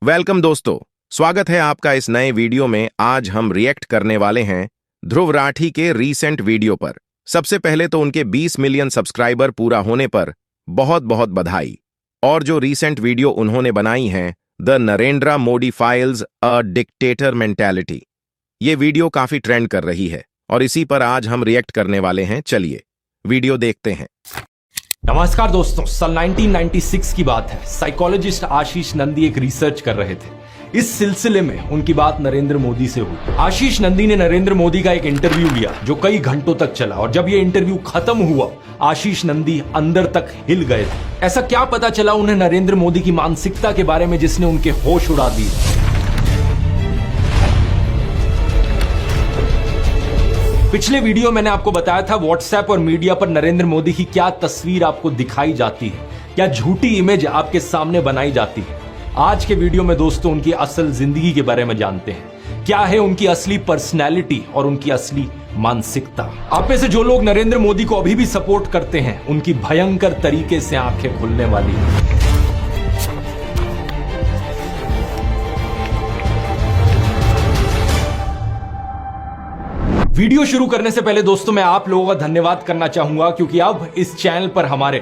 Welcome दोस्तों, स्वागत है आपका इस नए वीडियो में। आज हम रिएक्ट करने वाले हैं ध्रुव राठी के रीसेंट वीडियो पर। सबसे पहले तो उनके 20 मिलियन सब्सक्राइबर पूरा होने पर बहुत बहुत बधाई। और जो रीसेंट वीडियो उन्होंने बनाई है, the Narendra Modi files a dictator mentality, ये वीडियो काफी ट्रेंड कर रही है और इसी पर आज हम रिएक्ट करने वाले हैं। चलिए वीडियो देखते हैं। नमस्कार दोस्तों, साल 1996 की बात है। साइकोलॉजिस्ट आशीष नंदी एक रिसर्च कर रहे थे। इस सिलसिले में उनकी बात नरेंद्र मोदी से हुई। आशीष नंदी ने नरेंद्र मोदी का एक इंटरव्यू लिया जो कई घंटों तक चला, और जब यह इंटरव्यू खत्म हुआ आशीष नंदी अंदर तक हिल गए थे। ऐसा क्या पता चला उन्हें नरेंद्र मोदी की मानसिकता के बारे में जिसने उनके होश उड़ा दिए। पिछले वीडियो मैंने आपको बताया था व्हाट्सएप और मीडिया पर नरेंद्र मोदी की क्या तस्वीर आपको दिखाई जाती है, क्या झूठी इमेज आपके सामने बनाई जाती है। आज के वीडियो में दोस्तों उनकी असल जिंदगी के बारे में जानते हैं। क्या है उनकी असली पर्सनैलिटी और उनकी असली मानसिकता। आप में से जो लोग नरेंद्र मोदी को अभी भी सपोर्ट करते हैं, उनकी भयंकर तरीके से आंखें खुलने वाली है। वीडियो शुरू करने से पहले दोस्तों मैं आप लोगों का धन्यवाद करना चाहूंगा, क्योंकि अब इस चैनल पर हमारे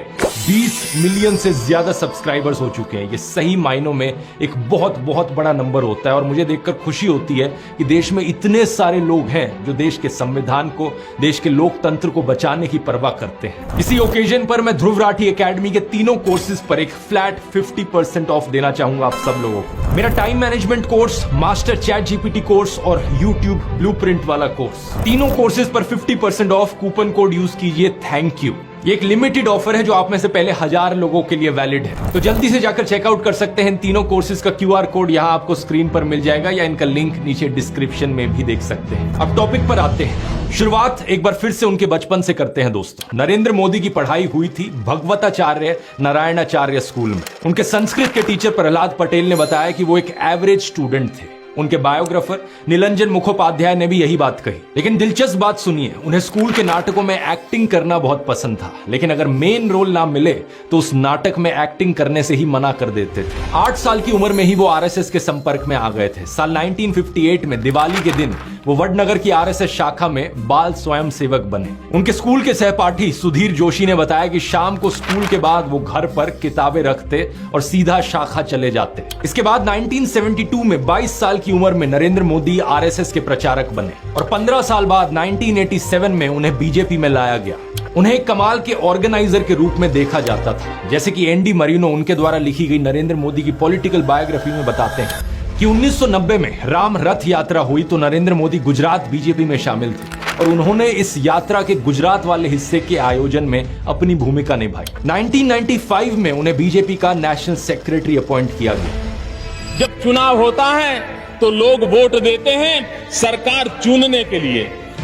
20 मिलियन से ज्यादा सब्सक्राइबर्स हो चुके हैं। ये सही मायनों में एक बहुत बहुत बड़ा नंबर होता है और मुझे देखकर खुशी होती है कि देश में इतने सारे लोग हैं जो देश के संविधान को, देश के लोकतंत्र को बचाने की परवाह करते हैं। इसी ओकेजन पर मैं ध्रुव राठी एकेडमी के तीनों कोर्सेज पर एक फ्लैट 50% ऑफ देना चाहूंगा आप सब लोगों को। मेरा time management course, master chat GPT course और यूट्यूब ब्लूप्रिंट वाला कोर्स, तीनों कोर्सेज पर 50% ऑफ कूपन कोड यूज कीजिए। Thank you. ये एक लिमिटेड ऑफर है जो आप में से पहले 1000 लोगों के लिए वैलिड है, तो जल्दी से जाकर चेकआउट कर सकते हैं। इन तीनों कोर्सेज का QR कोड यहां आपको स्क्रीन पर मिल जाएगा या इनका लिंक नीचे डिस्क्रिप्शन में भी देख सकते हैं। अब टॉपिक पर आते हैं। शुरुआत एक बार फिर से उनके बचपन से करते हैं दोस्तों। नरेंद्र मोदी की पढ़ाई हुई थी भगवताचार्य नारायणाचार्य स्कूल में। उनके संस्कृत के टीचर प्रहलाद पटेल ने बताया कि वो एक एवरेज स्टूडेंट थे। उनके बायोग्राफर निलंजन मुखोपाध्याय ने भी यही बात कही। लेकिन दिलचस्प बात सुनिए, उन्हें स्कूल के नाटकों में एक्टिंग करना बहुत पसंद था, लेकिन अगर मेन रोल ना मिले तो उस नाटक में एक्टिंग करने से ही मना कर देते थे। 8 साल की उम्र में ही वो RSS के संपर्क में आ गए थे। साल 1958 में दिवाली के दिन वो वडनगर की RSS शाखा में बाल स्वयं सेवक बने। उनके स्कूल के सहपाठी सुधीर जोशी ने बताया कि शाम को स्कूल के बाद वो घर पर किताबें रखते और सीधा शाखा चले जाते। इसके बाद 1972 में 22 साल की उम्र में नरेंद्र मोदी RSS के प्रचारक बने और 15 साल बाद 1987 में उन्हें बीजेपी में लाया गया। उन्हें एक कमाल के ऑर्गेनाइजर के रूप में देखा जाता था। जैसे कि एनडी मरीनो उनके द्वारा लिखी गई नरेंद्र मोदी की पॉलिटिकल बायोग्राफी में बताते हैं कि 1990 में राम रथ यात्रा हुई तो नरेंद्र मोदी गुजरात बीजेपी में शामिल थे और उन्होंने इस यात्रा के गुजरात वाले हिस्से के आयोजन में अपनी भूमिका निभाई। 1995 में उन्हें बीजेपी का नेशनल सेक्रेटरी अपॉइंट किया गया। जब चुनाव होता है तो लोग वोट देते हैं सरकार चुनने के लिए,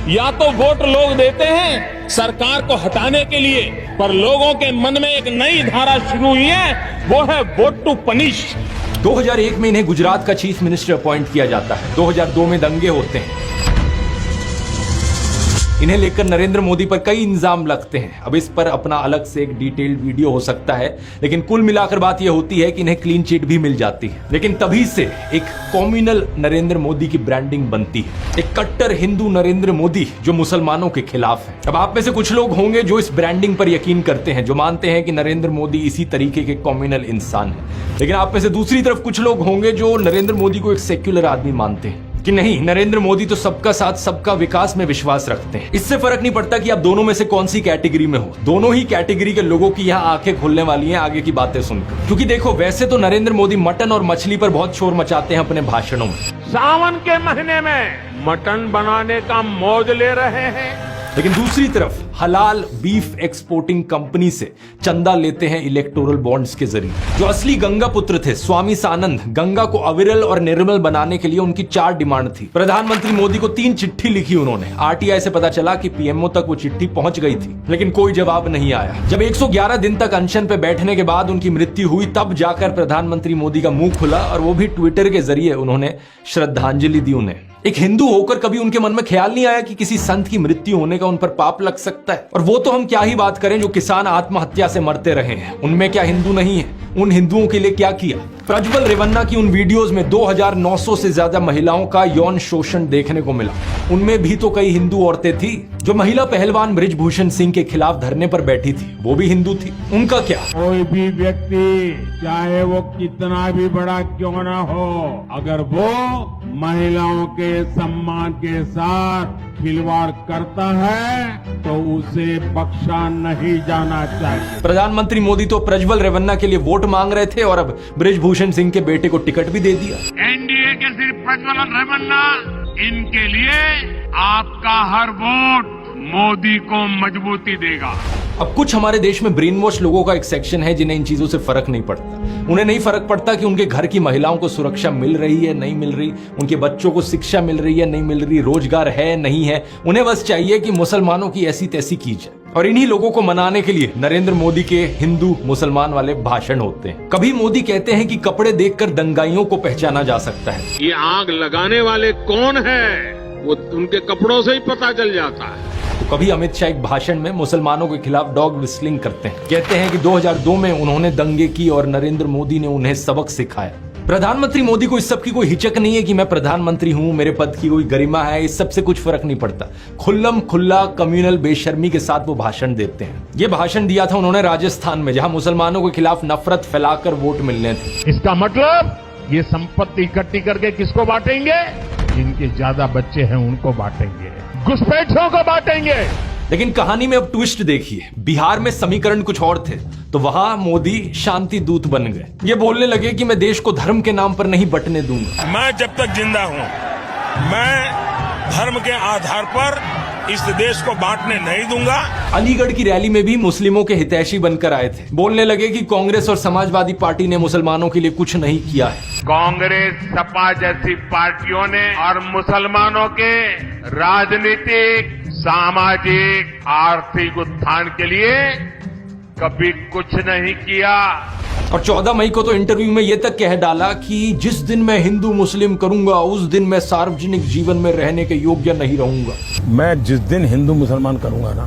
या तो वोट लोग देते हैं सरकार को हटाने के लिए, पर लोगों के मन में एक नई धारा शुरू हुई है, वो है वोट टू पनिश। 2001 में इन्हें गुजरात का चीफ मिनिस्टर अपॉइंट किया जाता है। 2002 में दंगे होते हैं। इन्हें लेकर नरेंद्र मोदी पर कई इल्जाम लगते हैं। अब इस पर अपना अलग से एक डिटेल्ड वीडियो हो सकता है, लेकिन कुल मिलाकर बात यह होती है कि इन्हें क्लीन चिट भी मिल जाती है। लेकिन तभी से एक कॉम्युनल नरेंद्र मोदी की ब्रांडिंग बनती है, एक कट्टर हिंदू नरेंद्र मोदी जो मुसलमानों के खिलाफ है। अब आप में से कुछ लोग होंगे जो इस ब्रांडिंग पर यकीन करते हैं, जो मानते हैं कि नरेंद्र मोदी इसी तरीके के कॉम्युनल इंसान है। लेकिन आप में से दूसरी तरफ कुछ लोग होंगे जो नरेंद्र मोदी को एक सेक्युलर आदमी मानते हैं कि नहीं, नरेंद्र मोदी तो सबका साथ सबका विकास में विश्वास रखते हैं। इससे फर्क नहीं पड़ता कि आप दोनों में से कौन सी कैटेगरी में हो, दोनों ही कैटेगरी के लोगों की यहाँ आंखें खुलने वाली हैं आगे की बातें सुनकर। क्योंकि देखो, वैसे तो नरेंद्र मोदी मटन और मछली पर बहुत शोर मचाते हैं अपने भाषणों में। सावन के महीने में मटन बनाने का मौज ले रहे हैं, लेकिन दूसरी तरफ हलाल बीफ एक्सपोर्टिंग कंपनी से चंदा लेते हैं इलेक्टोरल बॉन्ड्स के जरिए। जो असली गंगा पुत्र थे स्वामी सानंद, गंगा को अविरल और निर्मल बनाने के लिए उनकी 4 डिमांड थी। प्रधानमंत्री मोदी को 3 चिट्ठी लिखी उन्होंने। RTI से पता चला कि PMO तक वो चिट्ठी पहुंच गई थी, लेकिन कोई जवाब नहीं आया। जब 111 दिन तक अनशन पे बैठने के बाद उनकी मृत्यु हुई, तब जाकर प्रधानमंत्री मोदी का मुंह खुला और वो भी ट्विटर के जरिए उन्होंने श्रद्धांजलि दी उन्हें। एक हिंदू होकर कभी उनके मन में ख्याल नहीं आया कि किसी संत की मृत्यु होने का उन पर पाप लग सकता है। और वो तो हम क्या ही बात करें जो किसान आत्महत्या से मरते रहे हैं, उनमें क्या हिंदू नहीं है? उन हिंदुओं के लिए क्या किया? प्रज्वल रेवन्ना की उन वीडियोस में 2900 से ज्यादा महिलाओं का यौन शोषण देखने को मिला। उनमें भी तो कई हिंदू औरतें थी। जो महिला पहलवान बृजभूषण सिंह के खिलाफ धरने पर बैठी थी वो भी हिंदू थी। उनका क्या? कोई भी व्यक्ति चाहे वो कितना भी बड़ा क्यों ना हो, अगर वो महिलाओं के सम्मान के साथ खिलवाड़ करता है तो उसे बख्शा नहीं जाना चाहिए। प्रधानमंत्री मोदी तो प्रज्वल रेवन्ना के लिए वोट मांग रहे थे और अब बृजभूषण सिंह के बेटे को टिकट भी दे दिया। एनडीए के सिर्फ प्रज्वल रेवन्ना, इनके लिए आपका हर वोट मोदी को मजबूती देगा। अब कुछ हमारे देश में ब्रेन वॉश लोगों का एक सेक्शन है जिन्हें इन चीजों से फर्क नहीं पड़ता। उन्हें नहीं फर्क पड़ता कि उनके घर की महिलाओं को सुरक्षा मिल रही है नहीं मिल रही, उनके बच्चों को शिक्षा मिल रही है नहीं मिल रही, रोजगार है नहीं है। उन्हें बस चाहिए कि मुसलमानों की ऐसी तैसी की जाए। और इन्हीं लोगों को मनाने के लिए नरेंद्र मोदी के हिंदू मुसलमान वाले भाषण होते हैं। कभी मोदी कहते हैं कि कपड़े देखकर दंगाइयों को पहचाना जा सकता है। ये आग लगाने वाले कौन है वो उनके कपड़ों से ही पता चल जाता है। तो कभी अमित शाह एक भाषण में मुसलमानों के खिलाफ डॉग विस्लिंग करते हैं। कहते हैं कि 2002 में उन्होंने दंगे की और नरेंद्र मोदी ने उन्हें सबक सिखाया। प्रधानमंत्री मोदी को इस सब की कोई हिचक नहीं है कि मैं प्रधानमंत्री हूं, मेरे पद की कोई गरिमा है, इस सब से कुछ फर्क नहीं पड़ता। खुल्लम खुल्ला कम्युनल बेशर्मी के साथ वो भाषण देते हैं। ये भाषण दिया था उन्होंने राजस्थान में, जहां मुसलमानों के खिलाफ नफरत फैलाकर वोट मिलने थे। इसका मतलब ये संपत्ति इकट्ठी करके किसको बांटेंगे? जिनके ज्यादा बच्चे हैं उनको बांटेंगे, घुसपैठियों को बांटेंगे। लेकिन कहानी में अब ट्विस्ट देखिए। बिहार में समीकरण कुछ और थे तो वहां मोदी शांति दूत बन गए। ये बोलने लगे कि मैं देश को धर्म के नाम पर नहीं बंटने दूंगा। मैं जब तक जिंदा हूं मैं धर्म के आधार पर इस देश को बांटने नहीं दूंगा। अलीगढ़ की रैली में भी मुस्लिमों के हितैषी बनकर आए थे। बोलने लगे कि कांग्रेस और समाजवादी पार्टी ने मुसलमानों के लिए कुछ नहीं किया है। कांग्रेस, सपा जैसी पार्टियों ने और मुसलमानों के राजनीतिक, सामाजिक, आर्थिक उत्थान के लिए कभी कुछ नहीं किया। और 14 मई को तो इंटरव्यू में ये तक कह डाला कि जिस दिन मैं हिंदू मुस्लिम करूंगा उस दिन मैं सार्वजनिक जीवन में रहने के योग्य नहीं रहूंगा। मैं जिस दिन हिंदू मुसलमान करूंगा ना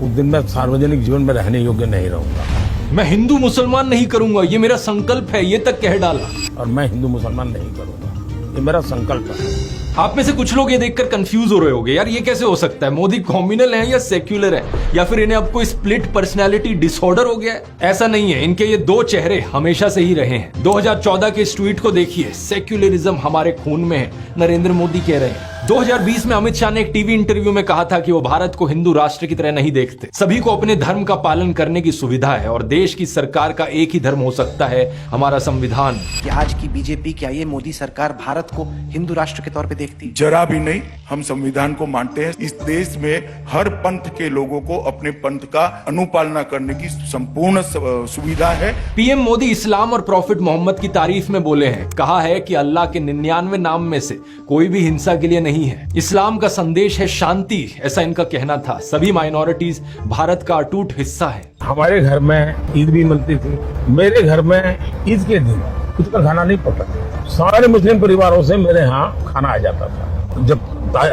उस दिन मैं सार्वजनिक जीवन में रहने योग्य नहीं रहूंगा। मैं हिंदू मुसलमान नहीं करूंगा, ये मेरा संकल्प है, ये तक कह डाला। और मैं हिंदू मुसलमान नहीं करूंगा, ये मेरा संकल्प है। आप में से कुछ लोग ये देखकर कंफ्यूज हो रहे होंगे, यार ये कैसे हो सकता है? मोदी कॉम्युनल है या सेक्युलर है, या फिर इन्हें अब कोई स्प्लिट पर्सनैलिटी डिसऑर्डर हो गया है? ऐसा नहीं है, इनके ये दो चेहरे हमेशा से ही रहे हैं। 2014 के इस ट्वीट को देखिए, सेक्युलरिज्म हमारे खून में है, नरेंद्र मोदी कह रहे हैं। 2020 में अमित शाह ने एक टीवी इंटरव्यू में कहा था कि वो भारत को हिंदू राष्ट्र की तरह नहीं देखते। सभी को अपने धर्म का पालन करने की सुविधा है और देश की सरकार का एक ही धर्म हो सकता है, हमारा संविधान। कि आज की बीजेपी, क्या ये मोदी सरकार भारत को हिंदू राष्ट्र के तौर पे देखती? जरा भी नहीं। हम संविधान को मानते हैं। इस देश में हर पंथ के लोगों को अपने पंथ का अनुपालना करने की संपूर्ण सुविधा है। पीएम मोदी इस्लाम और प्रॉफिट मोहम्मद की तारीफ में बोले हैं, कहा है कि अल्लाह के 99 नाम में से कोई भी हिंसा के लिए नहीं है। इस्लाम का संदेश है शांति, ऐसा इनका कहना था। सभी माइनॉरिटीज भारत का अटूट हिस्सा है। हमारे घर में ईद भी मिलती थी। मेरे घर में ईद के दिन खुद का खाना नहीं पकता। सारे मुस्लिम परिवारों से मेरे यहाँ खाना आ जाता था। जब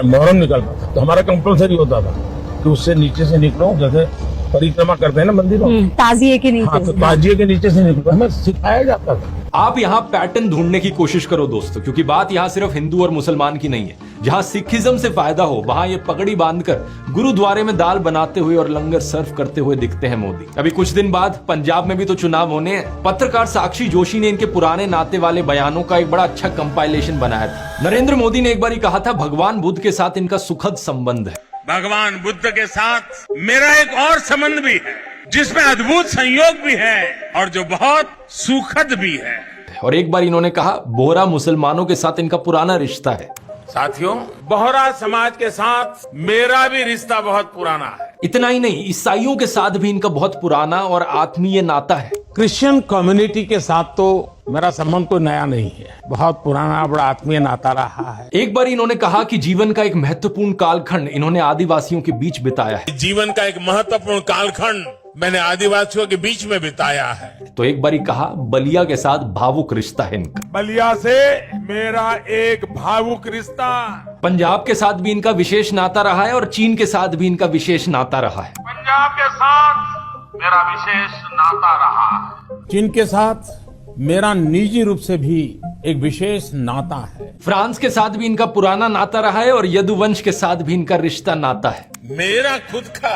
मुहर्रम निकलता था तो हमारा कंपल्सरी होता था कि उससे नीचे से निकलो, जैसे परिक्रमा करते हैं ना मंदिरों, ताजिए के नीचे। हाँ, तो ताजिए के नीचे से निकलो, हमें सिखाया जाता था। आप यहाँ पैटर्न ढूंढने की कोशिश करो दोस्तों, क्योंकि बात यहाँ सिर्फ हिंदू और मुसलमान की नहीं है। जहाँ सिखिज्म से फायदा हो वहाँ ये पगड़ी बांधकर गुरुद्वारे में दाल बनाते हुए और लंगर सर्व करते हुए दिखते हैं मोदी। अभी कुछ दिन बाद पंजाब में भी तो चुनाव होने हैं। पत्रकार साक्षी जोशी ने इनके पुराने नाते वाले बयानों का एक बड़ा अच्छा कंपाइलेशन बनाया था। नरेंद्र मोदी ने एक बार कहा था, भगवान बुद्ध के साथ इनका सुखद संबंध है। भगवान बुद्ध के साथ मेरा एक और संबंध भी है जिसमें अद्भुत संयोग भी है और जो बहुत सुखद भी है। और एक बार इन्होंने कहा, बोहरा मुसलमानों के साथ इनका पुराना रिश्ता है। साथियों, बोहरा समाज के साथ मेरा भी रिश्ता बहुत पुराना है। इतना ही नहीं, ईसाइयों के साथ भी इनका बहुत पुराना और आत्मीय नाता है। क्रिश्चियन कम्युनिटी के साथ तो मेरा संबंध कोई नया नहीं है, बहुत पुराना बड़ा आत्मीय नाता रहा है। एक बार इन्होंने कहा कि जीवन का एक महत्वपूर्ण कालखंड इन्होंने आदिवासियों के बीच बिताया है। जीवन का एक महत्वपूर्ण कालखंड मैंने आदिवासियों के बीच में बिताया है। तो एक बार कहा, बलिया के साथ भावुक रिश्ता है इनका। बलिया से मेरा एक भावुक रिश्ता। पंजाब के साथ भी इनका विशेष नाता रहा है और चीन के साथ भी इनका विशेष नाता रहा है। पंजाब के साथ मेरा विशेष नाता रहा है। चीन के साथ मेरा निजी रूप से भी एक विशेष नाता है। फ्रांस के साथ भी इनका पुराना नाता रहा है और यदुवंश के साथ भी इनका रिश्ता नाता है। मेरा खुद का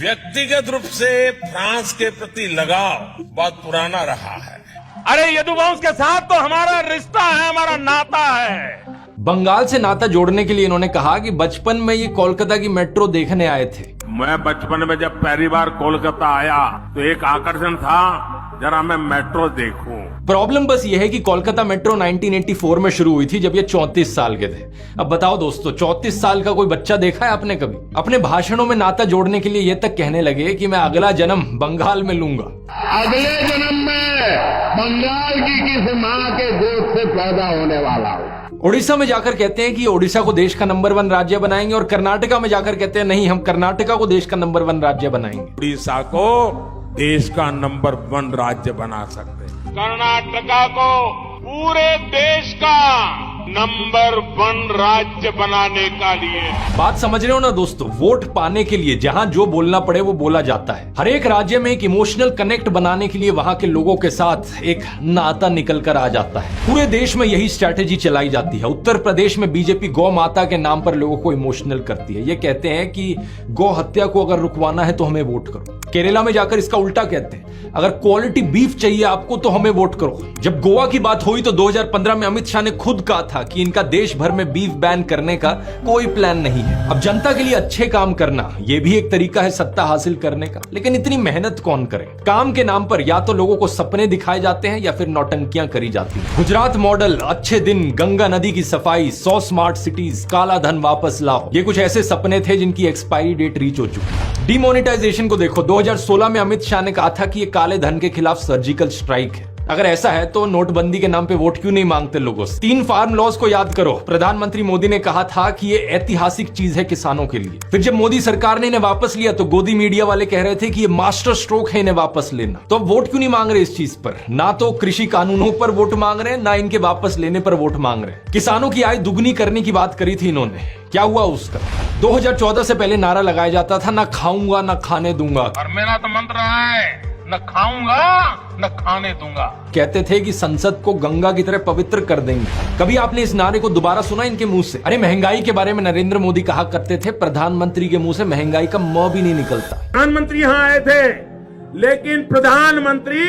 व्यक्तिगत रूप से फ्रांस के प्रति लगाव बहुत पुराना रहा है। अरे यदुवंश के साथ तो हमारा रिश्ता है, हमारा नाता है। बंगाल से नाता जोड़ने के लिए इन्होंने कहा कि बचपन में ये कोलकाता की मेट्रो देखने आए थे। मैं बचपन में जब पहली बार कोलकाता आया तो एक आकर्षण था, जरा मैं मेट्रो देखूं। प्रॉब्लम बस ये है कि कोलकाता मेट्रो 1984 में शुरू हुई थी जब ये 34 साल के थे। अब बताओ दोस्तों, 34 साल का कोई बच्चा देखा है आपने कभी? अपने भाषणों में नाता जोड़ने के लिए ये तक कहने लगे कि मैं अगला जन्म बंगाल में लूंगा। अगले जन्म में बंगाल की किसी माँ के गोद से पैदा होने वाला हूँ। ओडिशा में जाकर कहते हैं कि ओडिशा को देश का नंबर 1 राज्य बनाएंगे और कर्नाटका में जाकर कहते हैं नहीं, हम कर्नाटका को देश का नंबर 1 राज्य बनाएंगे। उड़ीसा को देश का नंबर 1 राज्य बना सकते हैं। कर्नाटका को पूरे देश का नंबर 1 राज्य बनाने का लिए। बात समझ रहे हो ना दोस्तों? वोट पाने के लिए जहां जो बोलना पड़े वो बोला जाता है। हर एक राज्य में एक इमोशनल कनेक्ट बनाने के लिए वहां के लोगों के साथ एक नाता निकल कर आ जाता है। पूरे देश में यही स्ट्रैटेजी चलाई जाती है। उत्तर प्रदेश में बीजेपी गौ माता के नाम पर लोगों को इमोशनल करती है। ये कहते हैं कि गौ हत्या को अगर रुकवाना है तो हमें वोट करो। केरला में जाकर इसका उल्टा कहते हैं, अगर क्वालिटी बीफ चाहिए आपको तो हमें वोट करो। जब गोवा की बात हुई तो 2015 में अमित शाह ने खुद कहा था कि इनका देश भर में बीफ बैन करने का कोई प्लान नहीं है। अब जनता के लिए अच्छे काम करना ये भी एक तरीका है सत्ता हासिल करने का, लेकिन इतनी मेहनत कौन करे? काम के नाम पर या तो लोगों को सपने दिखाए जाते हैं या फिर नौटंकियां करी जाती हैं। गुजरात मॉडल, अच्छे दिन, गंगा नदी की सफाई, 100 स्मार्ट सिटीज, काला धन वापस लाओ, ये कुछ ऐसे सपने थे जिनकी एक्सपायरी डेट रीच हो चुकी। डिमोनेटाइजेशन को देखो, 2016 में अमित शाह ने कहा था कि ये काले धन के खिलाफ सर्जिकल स्ट्राइक है। अगर ऐसा है तो नोटबंदी के नाम पे वोट क्यों नहीं मांगते लोगों से? 3 फार्म लॉज को याद करो। प्रधानमंत्री मोदी ने कहा था कि ये ऐतिहासिक चीज है किसानों के लिए। फिर जब मोदी सरकार ने इन्हें वापस लिया तो गोदी मीडिया वाले कह रहे थे कि ये मास्टर स्ट्रोक है इन्हें वापस लेना। तो अब वोट क्यों नहीं मांग रहे इस चीज पर? ना तो कृषि कानूनों पर वोट मांग रहे हैं, ना इनके वापस लेने पर वोट मांग रहे हैं। किसानों की आय दुगनी करने की बात करी थी इन्होंने, क्या हुआ उसका? 2014 से पहले नारा लगाया जाता था, ना खाऊंगा ना खाने दूंगा। और मेरा तो मंत्र है, न खाऊंगा न खाने दूंगा। कहते थे कि संसद को गंगा की तरह पवित्र कर देंगे। कभी आपने इस नारे को दोबारा सुना इनके मुंह से? अरे महंगाई के बारे में नरेंद्र मोदी कहा करते थे, प्रधानमंत्री के मुंह से महंगाई का म भी नहीं निकलता। प्रधानमंत्री यहाँ आए थे, लेकिन प्रधानमंत्री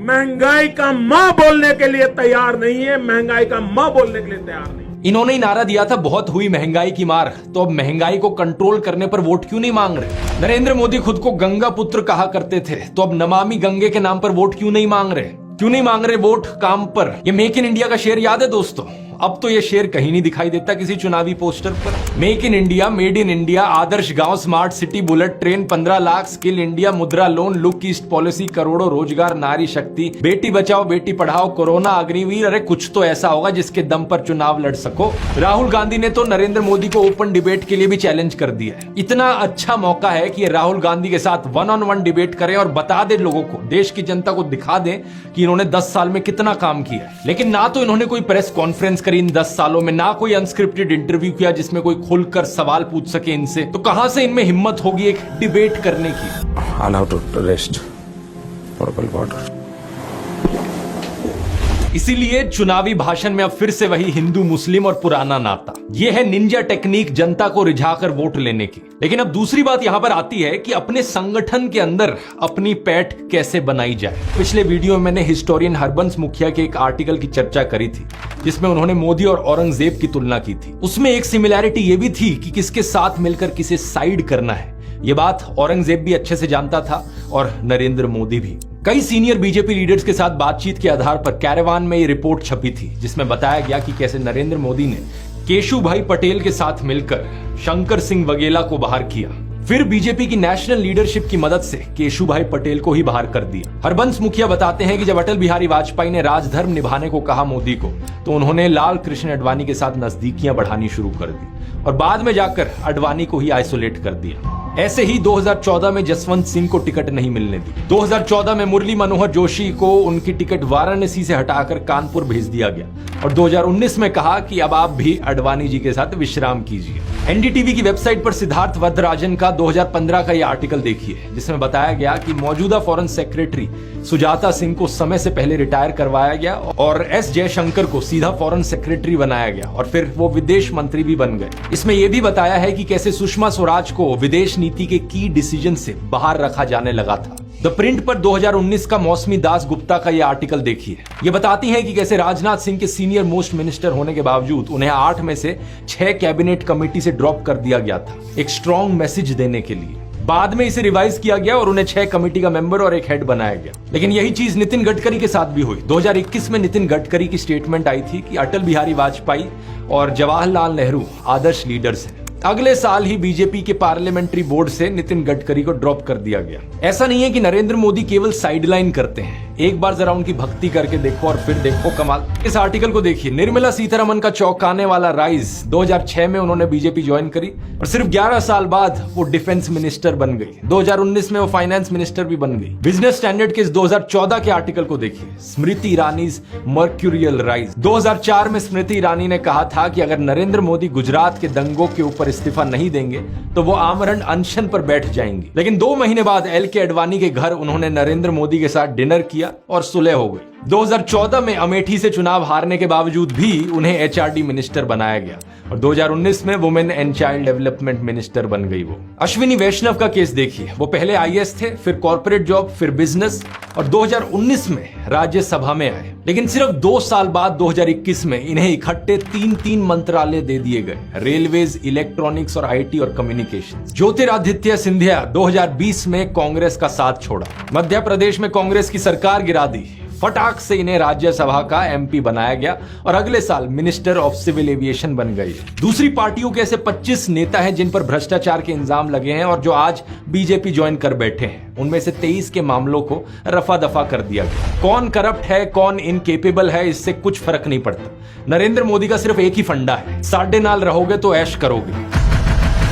महंगाई का म बोलने के लिए तैयार नहीं है, महंगाई का म बोलने के लिए तैयार नहीं। इन्होंने ही नारा दिया था, बहुत हुई महंगाई की मार, तो अब महंगाई को कंट्रोल करने पर वोट क्यों नहीं मांग रहे? नरेंद्र मोदी खुद को गंगा पुत्र कहा करते थे, तो अब नमामि गंगे के नाम पर वोट क्यों नहीं मांग रहे? क्यों नहीं मांग रहे वोट काम पर? ये मेक इन इंडिया का शेर याद है दोस्तों? अब तो ये शेर कहीं नहीं दिखाई देता किसी चुनावी पोस्टर पर। Make in India, made in India, आदर्श गांव, smart city, bullet train, 15 lakh, skill India, Mudra loan, look east policy, करोड़ों रोजगार, नारी शक्ति, बेटी बचाओ बेटी पढ़ाओ, कोरोना, अग्निवीर। अरे कुछ तो ऐसा होगा जिसके दम पर चुनाव लड़ सको। राहुल गांधी ने तो नरेंद्र मोदी को ओपन डिबेट के लिए भी चैलेंज कर दिया है। इतना अच्छा मौका है कि राहुल गांधी के साथ 1-on-1 डिबेट करें और बता दे लोगों को, देश की जनता को दिखा दें कि इन्होंने 10 साल में कितना काम किया। लेकिन ना तो इन्होंने कोई प्रेस कॉन्फ्रेंस करी इन 10 सालों में, ना कोई अनस्क्रिप्टेड इंटरव्यू किया जिसमें कोई खुलकर सवाल पूछ सके इनसे। तो कहां से इनमें हिम्मत होगी एक डिबेट करने की? Allow to rest purple border. इसीलिए चुनावी भाषण में अब फिर से वही हिंदू मुस्लिम और पुराना नाता। यह है निंजा टेक्निक जनता को रिझाकर वोट लेने की। लेकिन अब दूसरी बात यहां पर आती है कि अपने संगठन के अंदर अपनी पैठ कैसे बनाई जाए। पिछले वीडियो में मैंने हिस्टोरियन हरबंस मुखिया के एक आर्टिकल की चर्चा करी थी जिसमें उन्होंने मोदी और औरंगजेब की तुलना की थी। उसमें एक सिमिलैरिटी यह भी थी कि किसके साथ मिलकर किसे साइड करना है। यह बात औरंगजेब भी अच्छे से जानता था और नरेंद्र मोदी भी। कई सीनियर बीजेपी लीडर्स के साथ बातचीत के आधार पर कैरेवान में ये रिपोर्ट छपी थी जिसमें बताया गया कि कैसे नरेंद्र मोदी ने केशुभाई पटेल के साथ मिलकर शंकर सिंह वगेला को बाहर किया, फिर बीजेपी की नेशनल लीडरशिप की मदद से केशुभाई पटेल को ही बाहर कर दिया। हरबंस मुखिया बताते हैं कि जब अटल बिहारी वाजपेयी ने राजधर्म निभाने को कहा मोदी को, तो उन्होंने लाल कृष्ण आडवाणी के साथ नजदीकियां बढ़ानी शुरू कर दी और बाद में जाकर आडवाणी को ही आइसोलेट कर दिया। ऐसे ही 2014 में जसवंत सिंह को टिकट नहीं मिलने दी। 2014 में मुरली मनोहर जोशी को उनकी टिकट वाराणसी से हटाकर कानपुर भेज दिया गया और 2019 में कहा कि अब आप भी आडवाणी जी के साथ विश्राम कीजिए। एनडीटीवी की वेबसाइट पर सिद्धार्थ वरदराजन का 2015 का यह आर्टिकल देखिए, जिसमें बताया गया कि मौजूदा फॉरेन सेक्रेटरी सुजाता सिंह को समय से पहले रिटायर करवाया गया और एस जयशंकर को सीधा फॉरेन सेक्रेटरी बनाया गया और फिर वो विदेश मंत्री भी बन गए। इसमें यह भी बताया है कि कैसे सुषमा स्वराज को विदेश नीति के की डिसीजन से बाहर रखा जाने लगा था। द प्रिंट पर 2019 का मौसमी दास गुप्ता का यह आर्टिकल देखिए। ये बताती है कि कैसे राजनाथ सिंह के सीनियर मोस्ट मिनिस्टर होने के बावजूद उन्हें 8 में से 6 कैबिनेट कमेटी से ड्रॉप कर दिया गया था, एक स्ट्रॉन्ग मैसेज देने के लिए। बाद में इसे रिवाइज किया गया और उन्हें 6 कमेटी का मेंबर और एक हेड बनाया गया। लेकिन यही चीज नितिन गडकरी के साथ भी हुई। 2021 में नितिन गडकरी की स्टेटमेंट आई थी कि अटल बिहारी वाजपेयी और जवाहरलाल नेहरू आदर्श लीडर्स हैं। अगले साल ही बीजेपी के पार्लियामेंट्री बोर्ड से नितिन गडकरी को ड्रॉप कर दिया गया। ऐसा नहीं है कि नरेंद्र मोदी केवल साइडलाइन करते हैं, एक बार जरा उनकी भक्ति करके देखो और फिर देखो कमाल। इस आर्टिकल को देखिए। निर्मला सीतारमण का चौंकाने वाला राइज। 2006 में उन्होंने बीजेपी ज्वाइन करी और सिर्फ 11 साल बाद वो डिफेंस मिनिस्टर बन गई। 2019 में वो फाइनेंस मिनिस्टर भी बन गई। बिजनेस स्टैंडर्ड के इस 2014 के आर्टिकल को देखिए। Smriti Irani mercurial rise. 2004 में स्मृति ईरानी ने कहा था कि अगर नरेंद्र मोदी गुजरात के दंगों के ऊपर इस्तीफा नहीं देंगे तो वो आमरण अनशन पर बैठ जाएंगे। लेकिन 2 महीने बाद एलके अडवाणी के घर उन्होंने नरेंद्र मोदी के साथ डिनर किया और सुलह हो गई। 2014 में अमेठी से चुनाव हारने के बावजूद भी उन्हें एचआरडी मिनिस्टर बनाया गया और 2019 में women and child development minister बन गई वो। अश्विनी वैष्णव का केस देखिए। वो पहले आईएएस थे, फिर कॉर्पोरेट जॉब, फिर बिजनेस और 2019 में राज्यसभा में आए। लेकिन सिर्फ 2 साल बाद 2021 में इन्हें इकट्ठे 3 मंत्रालय दे दिए गए। रेलवेज, इलेक्ट्रॉनिक्स और आईटी और कम्युनिकेशन। ज्योतिरादित्य सिंधिया 2020 में कांग्रेस का साथ छोड़ा। मध्य प्रदेश में कांग्रेस की सरकार गिरा दी। फटाक से इन्हें राज्यसभा का एमपी बनाया गया और अगले साल मिनिस्टर ऑफ सिविल एविएशन बन गए। दूसरी पार्टियों के ऐसे 25 नेता हैं जिन पर भ्रष्टाचार के इल्जाम लगे हैं और जो आज बीजेपी ज्वाइन कर बैठे हैं। उनमें से 23 के मामलों को रफा दफा कर दिया गया। कौन करप्ट है, कौन इनकेपेबल है, इससे कुछ फर्क नहीं पड़ता। नरेंद्र मोदी का सिर्फ एक ही फंडा है, साढ़े नाल रहोगे तो ऐश करोगे।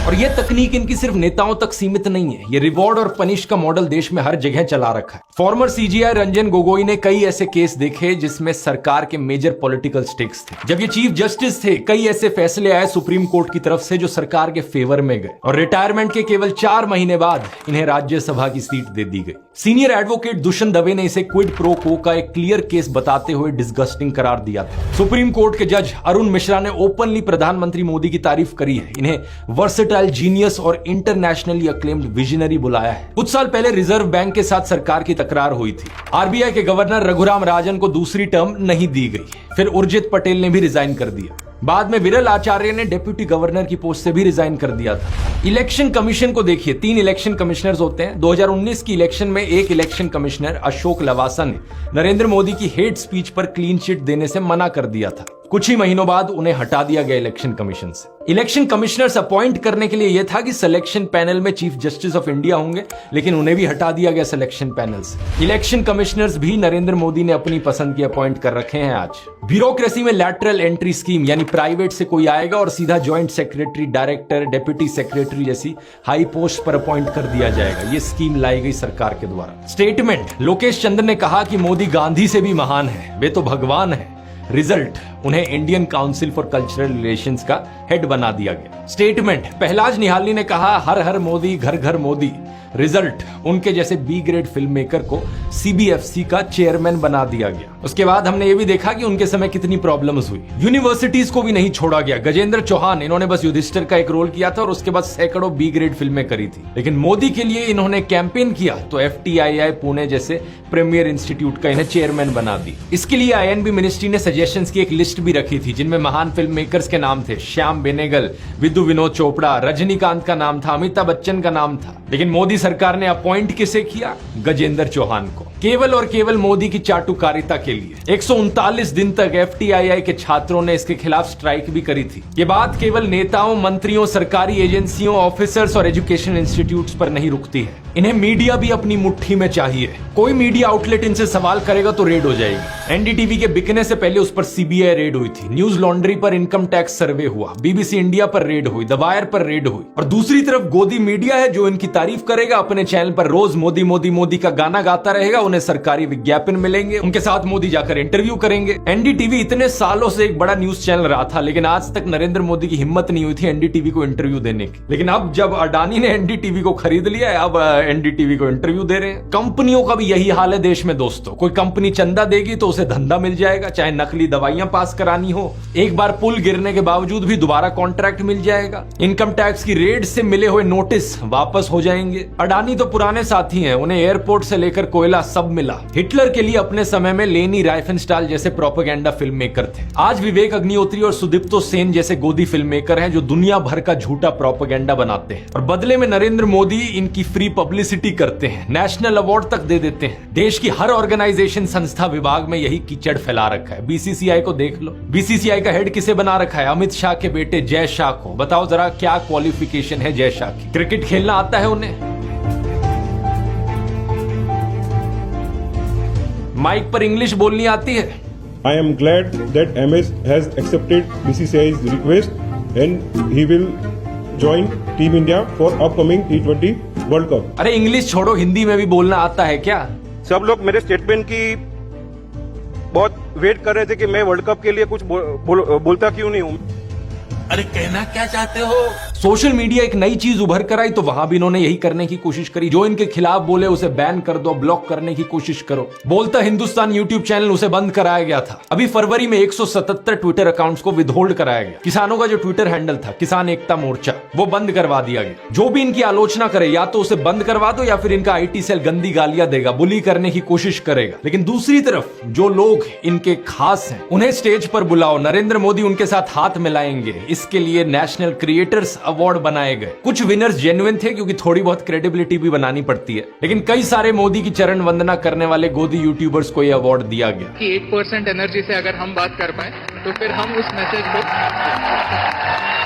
और ये तकनीक इनकी सिर्फ नेताओं तक सीमित नहीं है, ये रिवॉर्ड और पनिश का मॉडल देश में हर जगह चला रखा है। फॉर्मर सीजीआई रंजन गोगोई ने कई ऐसे केस देखे जिसमें सरकार के मेजर पॉलिटिकल स्टेक्स थे। जब ये चीफ जस्टिस थे, कई ऐसे फैसले आए सुप्रीम कोर्ट की तरफ से जो सरकार के फेवर में गए और रिटायरमेंट के केवल 4 महीने बाद इन्हें राज्यसभा की सीट दे दी गई। सीनियर एडवोकेट दुष्यंत दवे ने इसे क्विड प्रो को का एक क्लियर केस बताते हुए डिस्गस्टिंग करार दिया था। सुप्रीम कोर्ट के जज अरुण मिश्रा ने ओपनली प्रधानमंत्री मोदी की तारीफ करी है। इन्हें वर्सेटाइल, जीनियस और इंटरनेशनली अक्लेम्ड विजनरी बुलाया है। कुछ साल पहले रिजर्व बैंक के साथ सरकार की तकरार हुई थी। आरबीआई के गवर्नर रघुराम राजन को दूसरी टर्म नहीं दी गई। फिर उर्जित पटेल ने भी रिजाइन कर दिया। बाद में विरल आचार्य ने डिप्टी गवर्नर की पोस्ट से भी रिजाइन कर दिया था। इलेक्शन कमीशन को देखिए। 3 इलेक्शन कमिश्नर्स होते हैं। 2019 की इलेक्शन में एक इलेक्शन कमिश्नर अशोक लवासा ने नरेंद्र मोदी की हेट स्पीच पर क्लीन चिट देने से मना कर दिया था। कुछ ही महीनों बाद उन्हें हटा दिया गया इलेक्शन कमीशन से। इलेक्शन कमिश्नर्स अपॉइंट करने के लिए यह था कि सिलेक्शन पैनल में चीफ जस्टिस ऑफ इंडिया होंगे, लेकिन उन्हें भी हटा दिया गया सिलेक्शन पैनल से। इलेक्शन कमिश्नर्स भी नरेंद्र मोदी ने अपनी पसंद की अपॉइंट कर रखे हैं आज। ब्यूरोक्रेसी में लैटरल एंट्री स्कीम, यानी प्राइवेट से कोई आएगा और सीधा joint secretary, director, deputy secretary जैसी हाई पोस्ट पर अपॉइंट कर दिया जाएगा। ये स्कीम लाई गई सरकार के द्वारा। स्टेटमेंट, लोकेश चंद्र ने कहा कि मोदी गांधी से भी महान है, वे तो भगवान है। रिजल्ट, उन्हें Indian council for cultural relations का हेड बना दिया गया। स्टेटमेंट, पहलाज निहालनी ने कहा हर हर मोदी, घर घर मोदी। रिजल्ट, उनके जैसे बी ग्रेड फिल्म मेकर को सीबीएफसी का चेयरमैन बना दिया गया। उसके बाद हमने ये भी देखा कि उनके समय कितनी प्रॉब्लम्स हुई। यूनिवर्सिटीज को भी नहीं छोड़ा गया। गजेंद्र चौहान, इन्होंने बस युधिष्ठिर का एक रोल किया था और उसके बाद सैकड़ों बी ग्रेड फिल्में करी थी। लेकिन मोदी के लिए इन्होंने कैंपेन किया तो एफटीआईआई पुणे जैसे प्रीमियर इंस्टीट्यूट का इन्हें चेयरमैन बना दी। इसके लिए आईएनबी मिनिस्ट्री ने सजेशंस की एक लिस्ट भी रखी थी जिनमें महान फिल्म मेकर्स के नाम थे। श्याम बेनेगल, विदु विनोद चोपड़ा, रजनीकांत का नाम था, अमिताभ बच्चन का नाम था। लेकिन मोदी सरकार ने अपॉइंट किसे किया? गजेंद्र चौहान को। केवल और केवल मोदी की चाटुकारिता के लिए 139 दिन तक एफटीआईआई के छात्रों ने इसके खिलाफ स्ट्राइक भी करी थी। ये बात केवल नेताओं, मंत्रियों, सरकारी एजेंसियों, ऑफिसर्स और एजुकेशन इंस्टीट्यूट्स पर नहीं रुकती है। इन्हें मीडिया भी अपनी मुट्ठी में चाहिए। कोई मीडिया आउटलेट इनसे सवाल करेगा तो रेड हो जाएगी। एनडीटीवी के बिकने से पहले उस पर सीबीआई रेड हुई थी। न्यूज लॉन्ड्री पर इनकम टैक्स सर्वे हुआ। बीबीसी इंडिया पर रेड हुई। द वायर पर रेड हुई। और दूसरी तरफ गोदी मीडिया है जो इनकी तारीफ करेगा रहेगा, अपने चैनल पर रोज मोदी मोदी मोदी का गाना गाता रहेगा, उन्हें सरकारी विज्ञापन मिलेंगे, उनके साथ मोदी जाकर इंटरव्यू करेंगे। एनडीटीवी इतने सालों से एक बड़ा न्यूज चैनल रहा था, लेकिन आज तक नरेंद्र मोदी की हिम्मत नहीं हुई थी एनडीटीवी को इंटरव्यू देने की। लेकिन अब जब अडानी ने एनडीटीवी को खरीद लिया है, अब एनडीटीवी को इंटरव्यू दे रहे हैं। कंपनियों का भी यही हाल है देश में दोस्तों। कोई कंपनी चंदा देगी तो उसे धंधा मिल जाएगा, चाहे नकली दवाइयां पास करानी हो, एक बार पुल गिरने के बावजूद भी दोबारा कॉन्ट्रैक्ट मिल जाएगा। इनकम टैक्स की रेड से मिले हुए नोटिस वापस हो जाएंगे। अडानी तो पुराने साथी हैं, उन्हें एयरपोर्ट से लेकर कोयला सब मिला। हिटलर के लिए अपने समय में लेनी राइफेनस्टाल जैसे प्रोपेगेंडा फिल्म मेकर थे। आज विवेक अग्निहोत्री और सुदीप्तो सेन जैसे गोदी फिल्म मेकर हैं जो दुनिया भर का झूठा प्रोपेगेंडा बनाते हैं, और बदले में नरेंद्र मोदी इनकी फ्री पब्लिसिटी करते हैं, नेशनल अवार्ड तक दे देते हैं। देश की हर ऑर्गेनाइजेशन, संस्था, विभाग में यही कीचड़ फैला रखा है। बीसीसीआई को देख लो, बीसीसीआई का हेड किसे बना रखा है? अमित शाह के बेटे जय शाह को। बताओ जरा क्या क्वालिफिकेशन है जय शाह की? क्रिकेट खेलना आता है उन्हें? माइक पर इंग्लिश बोलनी आती है? I am glad that MS has accepted BCCI's request and he will join Team India for upcoming T20 World Cup. अरे इंग्लिश छोड़ो, हिंदी में भी बोलना आता है क्या? सब लोग मेरे स्टेटमेंट की बहुत वेट कर रहे थे कि मैं वर्ल्ड कप के लिए कुछ बोलता क्यों नहीं हूँ। अरे कहना क्या चाहते हो? सोशल मीडिया एक नई चीज उभर कर आई तो वहां भी इन्होंने यही करने की कोशिश करी। जो इनके खिलाफ बोले उसे बैन कर दो, ब्लॉक करने की कोशिश करो। बोलता हिंदुस्तान यूट्यूब चैनल, उसे बंद कराया गया था। अभी फरवरी में 177 ट्विटर अकाउंट्स को विदहोल्ड कराया गया। किसानों का जो ट्विटर हैंडल था किसान एकता मोर्चा, वो बंद करवा दिया गया। जो भी इनकी आलोचना करे या तो उसे बंद करवा दो या फिर इनका आईटी सेल गंदी गालियां देगा, बुली करने की कोशिश करेगा। लेकिन दूसरी तरफ जो लोग इनके खास हैं उन्हें स्टेज पर बुलाओ, नरेंद्र मोदी उनके साथ हाथ मिलाएंगे। इसके लिए नेशनल क्रिएटर्स अवार्ड बनाए गए। कुछ विनर्स जेन्युइन थे क्योंकि थोड़ी बहुत क्रेडिबिलिटी भी बनानी पड़ती है, लेकिन कई सारे मोदी की चरण वंदना करने वाले गोदी यूट्यूबर्स को यह अवार्ड दिया गया। कि 1% एनर्जी से अगर हम बात कर पाए तो फिर हम उस मैसेज को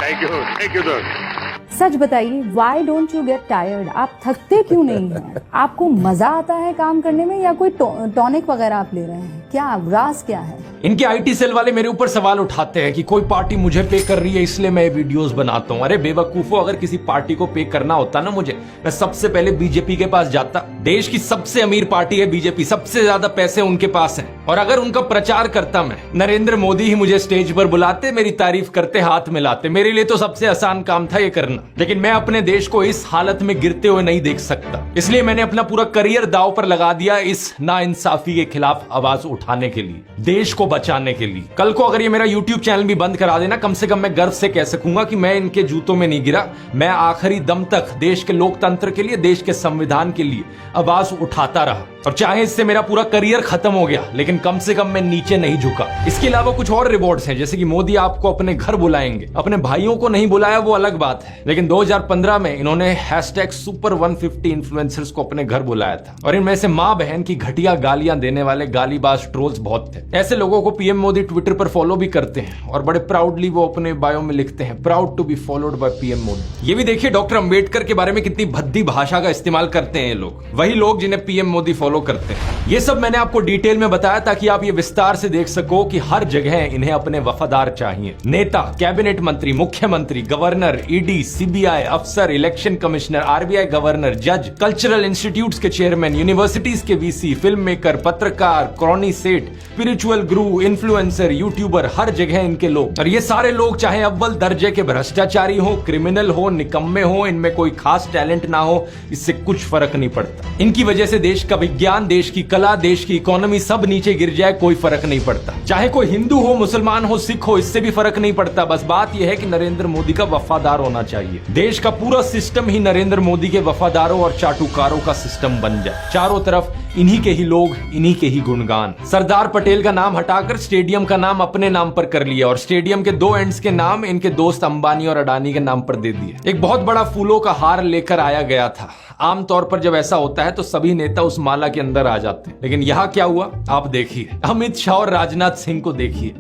थैंक यू सर। सच बताइए, why don't you get tired? आप थकते क्यों नहीं हैं? आपको मजा आता है काम करने में या कोई टॉनिक वगैरह आप ले रहे हैं? क्या राज क्या है? इनके आईटी सेल वाले मेरे ऊपर सवाल उठाते हैं कि कोई पार्टी मुझे पे कर रही है इसलिए मैं वीडियोस बनाता हूं। अरे बेवकूफो, अगर किसी पार्टी को पे करना होता ना मुझे, मैं सबसे पहले बीजेपी के पास जाता। देश की सबसे अमीर पार्टी है बीजेपी, सबसे ज्यादा पैसे उनके पास हैं। और अगर उनका प्रचार करता मैं, नरेंद्र मोदी ही मुझे स्टेज पर बुलाते, मेरी तारीफ करते, हाथ मिलाते। मेरे लिए तो सबसे आसान काम था ये करना। लेकिन मैं अपने देश को इस हालत में गिरते हुए नहीं देख सकता, इसलिए मैंने अपना पूरा करियर दांव पर लगा दिया इस नाइंसाफी के खिलाफ आवाज उठाने के लिए, देश को बचाने के लिए। कल को अगर ये मेरा यूट्यूब चैनल भी बंद करा देना, कम से कम मैं गर्व से कह सकूंगा कि मैं इनके जूतों में नहीं गिरा। मैं आखिरी दम तक देश के लोकतंत्र के लिए, देश के संविधान के लिए आवाज उठाता रहा। और चाहे इससे मेरा पूरा करियर खत्म हो गया, लेकिन कम से कम मैं नीचे नहीं झुका। इसके अलावा कुछ और रिवॉर्ड्स हैं, जैसे कि मोदी आपको अपने घर बुलाएंगे। अपने भाइयों को नहीं बुलाया वो अलग बात है, लेकिन 2015 में इन्होंने #Super150 इन्फ्लुएंसर्स को अपने घर बुलाया था। और इनमें से मां बहन की घटिया गालियां देने वाले गालीबाज ट्रोल्स बहुत थे। ऐसे लोगों को पीएम मोदी ट्विटर पर फॉलो भी करते हैं और बड़े प्राउडली वो अपने बायो में लिखते हैं, proud to be followed by PM Modi. ये भी देखिए डॉक्टर अंबेडकर के बारे में कितनी भद्दी भाषा का इस्तेमाल करते हैं ये लोग, वही लोग जिन्हें पीएम मोदी फॉलो करते हैं। ये सब मैंने आपको डिटेल में बताया ताकि आप ये विस्तार से देख सको कि हर जगह इन्हें अपने वफादार चाहिए। नेता, कैबिनेट मंत्री, मुख्यमंत्री, गवर्नर, ईडी, सीबीआई अफसर, इलेक्शन कमिश्नर, आरबीआई गवर्नर, जज, कल्चरल इंस्टीट्यूट्स के चेयरमैन, यूनिवर्सिटीज के वीसी, फिल्म मेकर, पत्रकार, क्रॉनी सेठ, स्पिरिचुअल गुरु, इन्फ्लुएंसर, यूट्यूबर, हर जगह इनके लोग। और ये सारे लोग चाहे अव्वल दर्जे के भ्रष्टाचारी हो, क्रिमिनल हो, निकम्मे हो, इनमें कोई खास टैलेंट ना हो, इससे कुछ फर्क नहीं पड़ता। इनकी वजह से देश का विज्ञान, देश की कला, देश की इकोनॉमी सब नीचे गिर जाए, कोई फर्क नहीं पड़ता। चाहे कोई हिंदू हो, मुसलमान हो, सिख हो, इससे भी फर्क नहीं पड़ता। बस बात यह है कि नरेंद्र मोदी का वफादार होना चाहिए। देश का पूरा सिस्टम ही नरेंद्र मोदी के वफादारों और चाटुकारों का सिस्टम बन जाए। चारों तरफ इन्हीं के ही लोग, इन्हीं के ही गुणगान। सरदार पटेल का नाम हटाकर स्टेडियम का नाम अपने नाम पर कर लिया और स्टेडियम के 2 एंड्स के नाम इनके दोस्त अंबानी और अडानी के नाम पर दे दिए। एक बहुत बड़ा फूलों का हार लेकर आया गया था। आमतौर पर जब ऐसा होता है तो सभी नेता उस माला के अंदर आ जाते हैं, लेकिन यहाँ क्या हुआ आप देखिए। अमित शाह और राजनाथ सिंह को देखिए।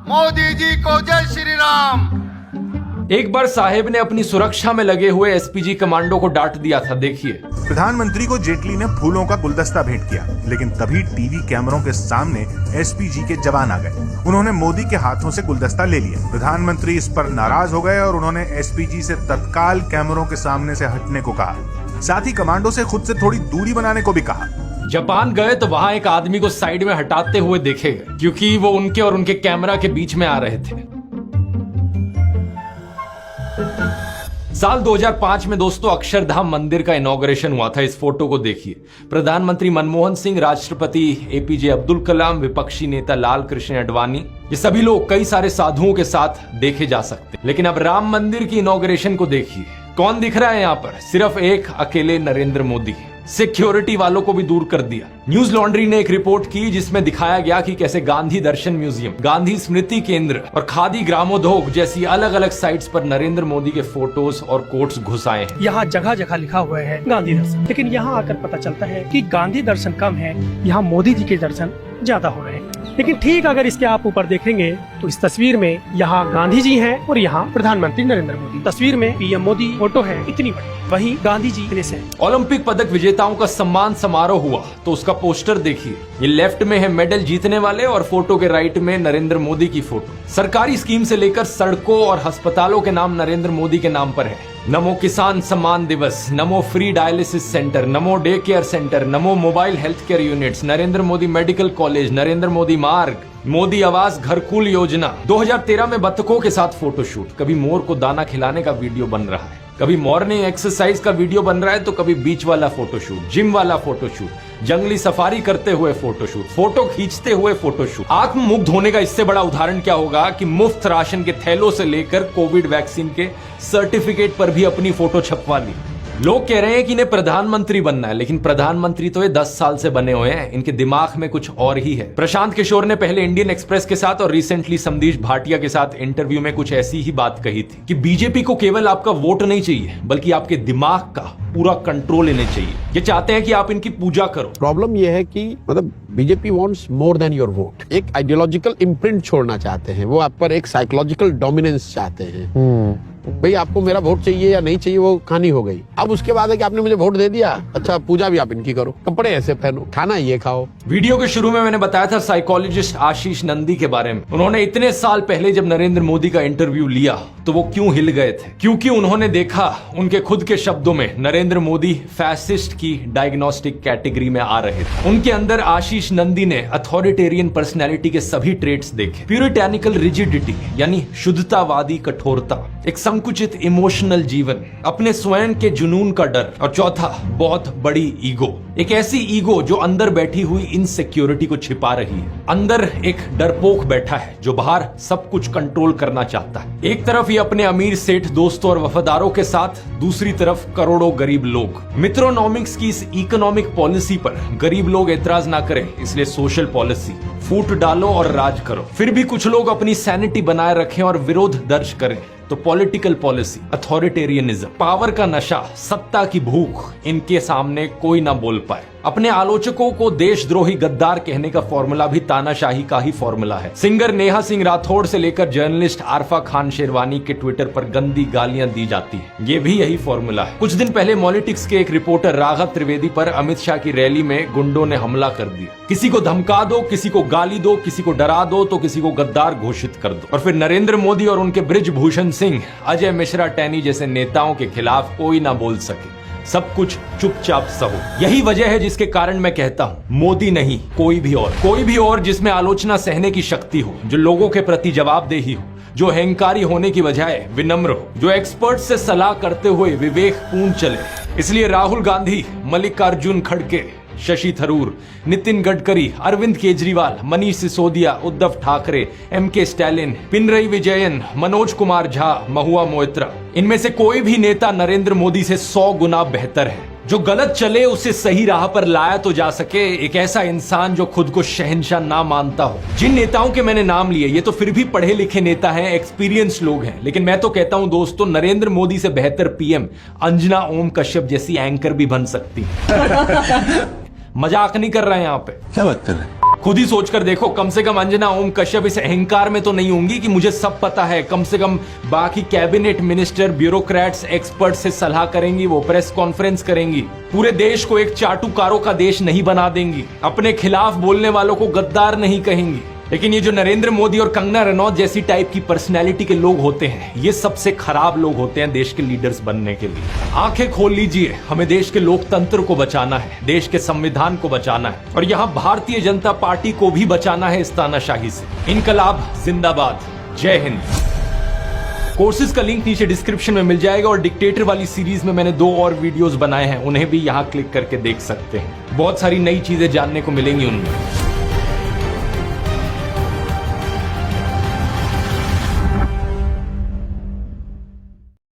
मोदी जी को जय श्री राम। एक बार साहेब ने अपनी सुरक्षा में लगे हुए एसपीजी कमांडो को डांट दिया था, देखिए। प्रधानमंत्री को जेटली ने फूलों का गुलदस्ता भेंट किया, लेकिन तभी टीवी कैमरों के सामने एसपीजी के जवान आ गए। उन्होंने मोदी के हाथों से गुलदस्ता ले लिया। प्रधानमंत्री इस पर नाराज हो गए और उन्होंने एसपीजी से तत्काल कैमरों के सामने से हटने को कहा। साथ ही कमांडो से खुद से थोड़ी दूरी बनाने को भी कहा। जापान गए तो वहां एक आदमी को साइड में हटाते हुए देखे गए क्योंकि वो उनके और उनके कैमरा के बीच में आ रहे थे। साल 2005 में दोस्तों अक्षरधाम मंदिर का इनॉग्रेशन हुआ था। इस फोटो को देखिए। प्रधानमंत्री मनमोहन सिंह, राष्ट्रपति एपीजे अब्दुल कलाम, विपक्षी नेता लाल कृष्ण आडवाणी, ये सभी लोग कई सारे साधुओं के साथ देखे जा सकते हैं। लेकिन अब राम मंदिर की इनॉग्रेशन को देखिए, कौन दिख रहा है यहाँ पर? सिर्फ एक अकेले नरेंद्र मोदी। सिक्योरिटी वालों को भी दूर कर दिया। न्यूज लॉन्ड्री ने एक रिपोर्ट की जिसमें दिखाया गया कि कैसे गांधी दर्शन म्यूजियम, गांधी स्मृति केंद्र और खादी ग्रामोद्योग जैसी अलग अलग साइट्स पर नरेंद्र मोदी के फोटोज और कोट्स घुसाए हैं। यहाँ जगह जगह लिखा हुआ है गांधी दर्शन, लेकिन यहाँ आकर पता चलता है कि गांधी दर्शन कम है, यहाँ मोदी जी के दर्शन ज्यादा हो रहे हैं। लेकिन ठीक अगर इसके आप ऊपर देखेंगे तो इस तस्वीर में यहाँ गांधी जी हैं और यहाँ प्रधानमंत्री नरेंद्र मोदी। तस्वीर में पीएम मोदी फोटो है इतनी बड़ी, वहीं गांधी जी इतने से। ओलंपिक पदक विजेताओं का सम्मान समारोह हुआ तो उसका पोस्टर देखिए। ये लेफ्ट में है मेडल जीतने वाले और फोटो के राइट में नरेंद्र मोदी की फोटो। सरकारी स्कीम से लेकर सड़कों और अस्पतालों के नाम नरेंद्र मोदी के नाम पर है। नमो किसान सम्मान दिवस, नमो फ्री डायलिसिस सेंटर, नमो डे केयर सेंटर, नमो mobile health care units, Narendra Modi medical college, Narendra Modi मार्ग, मोदी आवास घरकुल योजना। 2013 में बत्तखों के साथ फोटोशूट। कभी मोर को दाना खिलाने का वीडियो बन रहा है, कभी मॉर्निंग एक्सरसाइज का वीडियो बन रहा है, तो कभी बीच वाला फोटोशूट, जिम वाला फोटोशूट, जंगली सफारी करते हुए फोटोशूट, फोटो खींचते हुए फोटोशूट। आत्म मुग्ध होने का इससे बड़ा उदाहरण क्या होगा कि मुफ्त राशन के थैलों से लेकर कोविड वैक्सीन के सर्टिफिकेट पर भी अपनी फोटो छपवा ली। लोग कह रहे हैं कि इन्हें प्रधानमंत्री बनना है, लेकिन प्रधानमंत्री तो ये 10 साल से बने हुए हैं। इनके दिमाग में कुछ और ही है। प्रशांत किशोर ने पहले इंडियन एक्सप्रेस के साथ और रिसेंटली समदीश भाटिया के साथ इंटरव्यू में कुछ ऐसी ही बात कही थी कि बीजेपी को केवल आपका वोट नहीं चाहिए, बल्कि आपके दिमाग का पूरा कंट्रोल इन्हें चाहिए। ये चाहते हैं कि आप इनकी पूजा करो। प्रॉब्लम ये है कि मतलब BJP wants more than your vote. एक आइडियोलॉजिकल इम्प्रिंट छोड़ना चाहते हैं, वो आप पर एक साइकोलॉजिकल डोमिनेंस चाहते हैं। भाई आपको मेरा वोट चाहिए या नहीं चाहिए वो कहानी हो गई। अब उसके बाद है कि आपने मुझे वोट दे दिया, अच्छा पूजा भी आप इनकी करो, कपड़े ऐसे पहनो, खाना ये खाओ। वीडियो के शुरू में मैंने बताया था साइकोलॉजिस्ट आशीष नंदी के बारे में। उन्होंने इतने साल पहले जब नरेंद्र मोदी का इंटरव्यू लिया तो वो क्यों हिल गए थे? क्योंकि उन्होंने देखा, उनके खुद के शब्दों में, नरेंद्र मोदी फैसिस्ट की डायग्नोस्टिक कैटेगरी में आ रहे थे। उनके अंदर आशीष नंदी ने अथॉरिटेरियन पर्सनैलिटी के सभी ट्रेट्स देखे। प्यूरिटैनिकल रिजिडिटी यानी शुद्धतावादी कठोरता, एक संकुचित इमोशनल जीवन, अपने स्वयं के जुनून का डर, और चौथा बहुत बड़ी ईगो। एक ऐसी ईगो जो अंदर बैठी हुई इनसिक्योरिटी को छिपा रही है। अंदर एक डरपोक बैठा है जो बाहर सब कुछ कंट्रोल करना चाहता है। एक तरफ ये अपने अमीर सेठ दोस्तों और वफादारों के साथ, दूसरी तरफ करोड़ों गरीब लोग। मित्रोनॉमिक्स की इस इकोनॉमिक पॉलिसी पर गरीब लोग एतराज ना करें, इसलिए सोशल पॉलिसी, फूट डालो और राज करो। फिर भी कुछ लोग अपनी सैनिटी बनाए रखें और विरोध दर्ज करें तो पॉलिटिकल पॉलिसी, अथॉरिटेरियनिज्म, पावर का नशा, सत्ता की भूख, इनके सामने कोई ना बोल पाए। अपने आलोचकों को देशद्रोही गद्दार कहने का फॉर्मूला भी तानाशाही का ही फॉर्मूला है। सिंगर नेहा सिंह राठौड़ से लेकर जर्नलिस्ट आरफा खान शेरवानी के ट्विटर पर गंदी गालियां दी जाती हैं, ये भी यही फॉर्मूला है। कुछ दिन पहले पॉलिटिक्स के एक रिपोर्टर राघव त्रिवेदी पर अमित शाह की रैली में गुंडों ने हमला कर दिया। किसी को धमका दो, किसी को गाली दो, किसी को डरा दो तो किसी को गद्दार घोषित कर दो। और फिर नरेंद्र मोदी और उनके बृजभूषण सिंह, अजय मिश्रा टैनी जैसे नेताओं के खिलाफ कोई ना बोल सके, सब कुछ चुपचाप सहो। यही वजह है जिसके कारण मैं कहता हूं, मोदी नहीं, कोई भी और जिसमें आलोचना सहने की शक्ति हो, जो लोगों के प्रति जवाबदेही हो, जो अहंकारी होने की बजाय विनम्र हो, जो एक्सपर्ट से सलाह करते हुए विवेकपूर्ण चले। इसलिए राहुल गांधी, मल्लिकार्जुन खड़गे, शशि थरूर, नितिन गडकरी, अरविंद केजरीवाल, मनीष सिसोदिया, उद्धव ठाकरे, एमके स्टैलिन, पिनरई विजयन, मनोज कुमार झा, महुआ मोइत्रा, इनमें से कोई भी नेता नरेंद्र मोदी से 100 गुना बेहतर है। जो गलत चले उसे सही राह पर लाया तो जा सके। एक ऐसा इंसान जो खुद को शहंशाह ना मानता हो। जिन नेताओं के मैंने नाम लिए ये तो फिर भी पढ़े लिखे नेता हैं, एक्सपीरियंस लोग हैं, लेकिन मैं तो कहता हूं दोस्तों, नरेंद्र मोदी से बेहतर पीएम अंजना ओम कश्यप जैसी एंकर भी बन सकती मजाक नहीं कर रहे हैं यहाँ पे। क्या बात कर रहे हैं? खुद ही सोचकर देखो, कम से कम अंजना ओम कश्यप इस अहंकार में तो नहीं होंगी कि मुझे सब पता है। कम से कम बाकी कैबिनेट मिनिस्टर, ब्यूरोक्रेट्स, एक्सपर्ट से सलाह करेंगी, वो प्रेस कॉन्फ्रेंस करेंगी, पूरे देश को एक चाटुकारों का देश नहीं बना देंगी, अपने खिलाफ बोलने वालों को गद्दार नहीं कहेंगी। लेकिन ये जो नरेंद्र मोदी और कंगना रनौत जैसी टाइप की पर्सनैलिटी के लोग होते हैं, ये सबसे खराब लोग होते हैं देश के लीडर्स बनने के लिए। आंखें खोल लीजिए, हमें देश के लोकतंत्र को बचाना है, देश के संविधान को बचाना है और यहाँ भारतीय जनता पार्टी को भी बचाना है इस तानाशाही से। इनकलाब जिंदाबाद, जय हिंद। कोर्सेज का लिंक नीचे डिस्क्रिप्शन में मिल जाएगा और डिक्टेटर वाली सीरीज में मैंने 2 और वीडियोस बनाए हैं, उन्हें भी यहाँ क्लिक करके देख सकते हैं। बहुत सारी नई चीजें जानने को मिलेंगी उनमें।